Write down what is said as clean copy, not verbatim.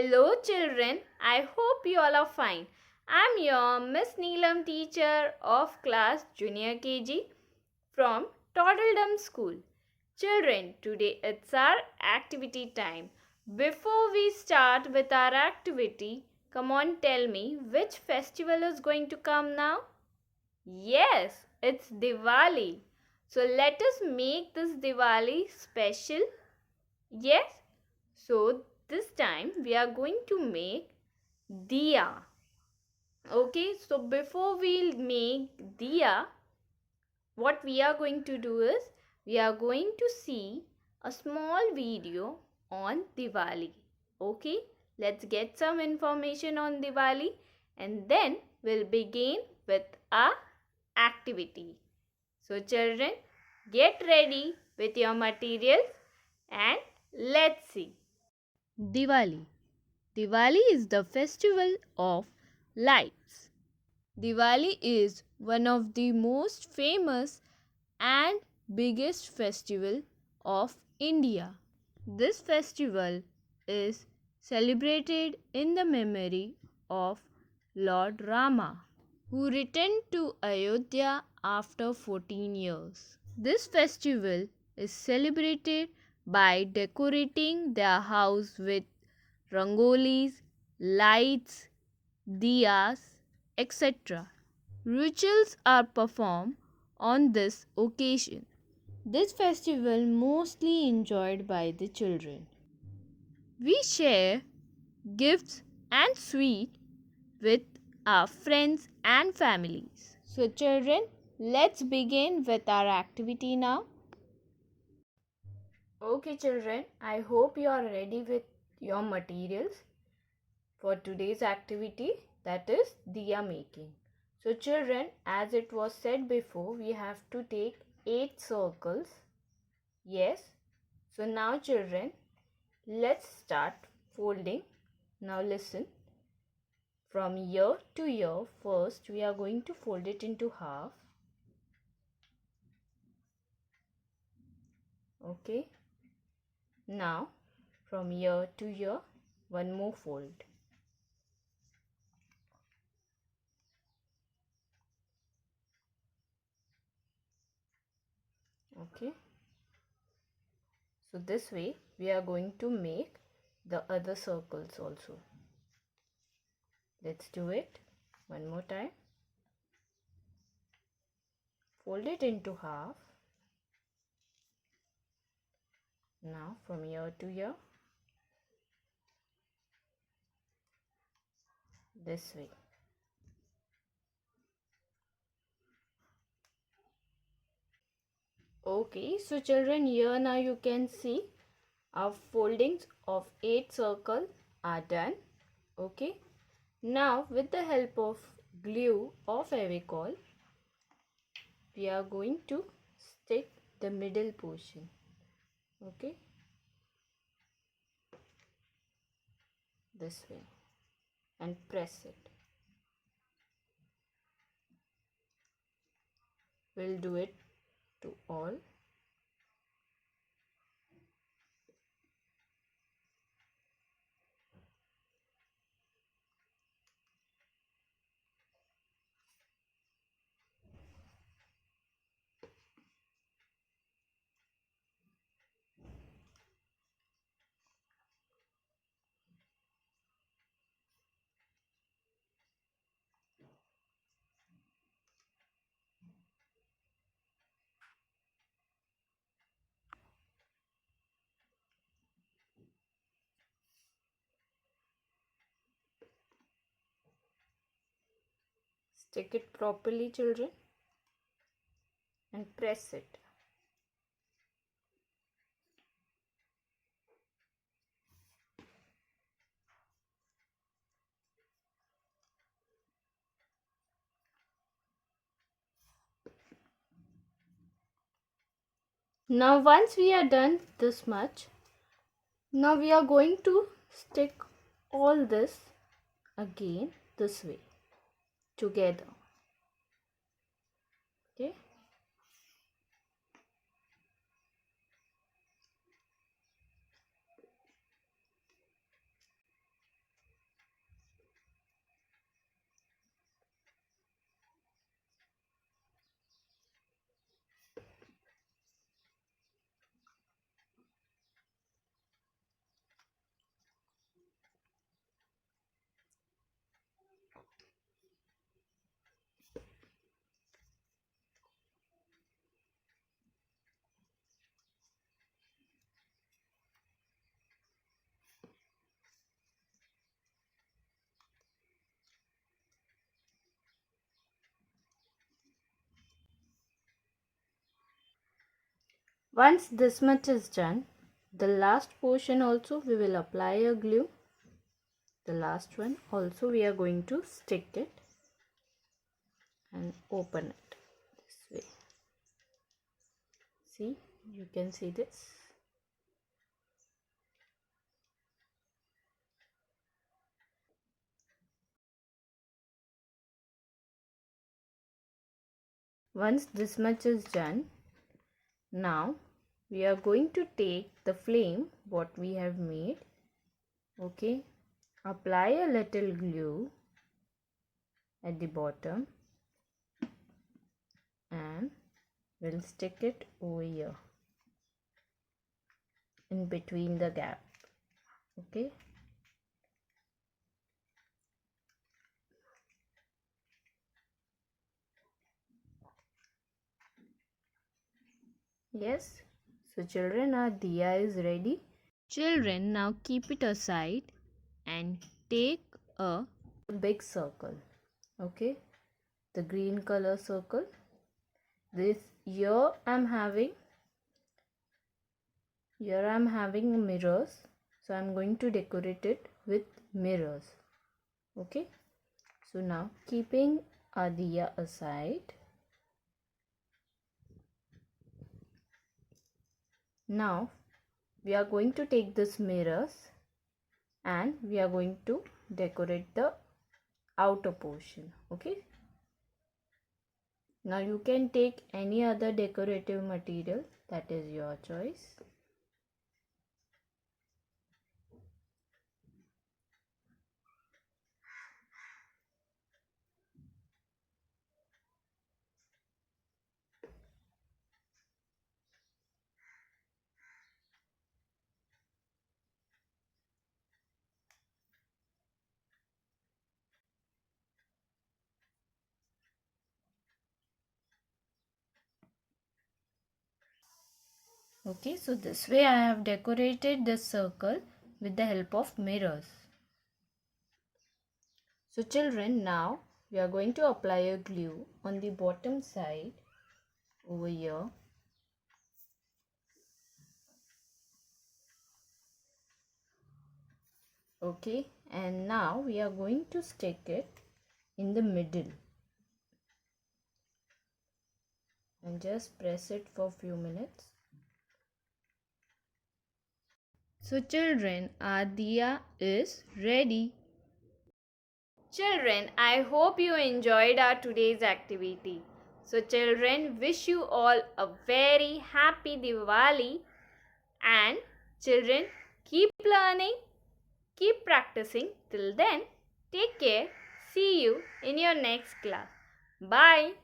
Hello children, I hope you all are fine. I'm your Miss Neelam teacher of class Junior KG from Toddledom School. Children, today it's our activity time. Before we start with our activity, come on tell me which festival is going to come now? Yes, it's Diwali. So let us make this Diwali special. Yes, so this time we are going to make diya. Okay, so before we make diya, what we are going to do is we are going to see a small video on Diwali. Okay, let's get some information on Diwali and then we'll begin with our activity. So children, get ready with your materials and let's see. Diwali. Diwali is the festival of lights. Diwali is one of the most famous and biggest festival of India. This festival is celebrated in the memory of Lord Rama, who returned to Ayodhya after 14 years. This festival is celebrated by decorating their house with rangolis, lights, diyas, etc. Rituals are performed on this occasion. This festival mostly enjoyed by the children. We share gifts and sweet with our friends and families. So children, let's begin with our activity now. Okay children, I hope you are ready with your materials for today's activity, that is diya making. So children, as it was said before, we have to take 8 circles. Yes. So now children, let's start folding. Now listen. From ear to ear, first we are going to fold it into half. Okay. Now from ear to ear, one more fold. Okay. So this way we are going to make the other circles also. Let's do it one more time. Fold it into half. Now from ear to ear, this way. Okay, so children, here now you can see our foldings of 8 circles are done. Okay, now with the help of glue or Fevicol, we are going to stick the middle portion. Okay, this way and press it. We'll do it to all. Stick it properly, children, and press it. Now once we are done this much, now we are going to stick all this again this way together. Okay. Once this much is done, the last portion also we will apply a glue. The last one also we are going to stick it and open it this way. See, you can see this. Once this much is done, now we are going to take the flame what we have made, okay, apply a little glue at the bottom and we'll stick it over here in between the gap, okay. Yes, so children, our diya is ready. Children, now keep it aside and take a big circle, okay, the green color circle. This here I'm having mirrors, so I'm going to decorate it with mirrors, okay. So now keeping our diya aside, now we are going to take this mirrors and we are going to decorate the outer portion, okay. Now you can take any other decorative material, that is your choice. Okay, so this way I have decorated this circle with the help of mirrors. So children, now we are going to apply a glue on the bottom side over here. Okay, and now we are going to stick it in the middle and just press it for a few minutes. So children, our diya is ready. Children, I hope you enjoyed our today's activity. So children, wish you all a very happy Diwali, and children, keep learning, keep practicing. Till then, take care. See you in your next class. Bye.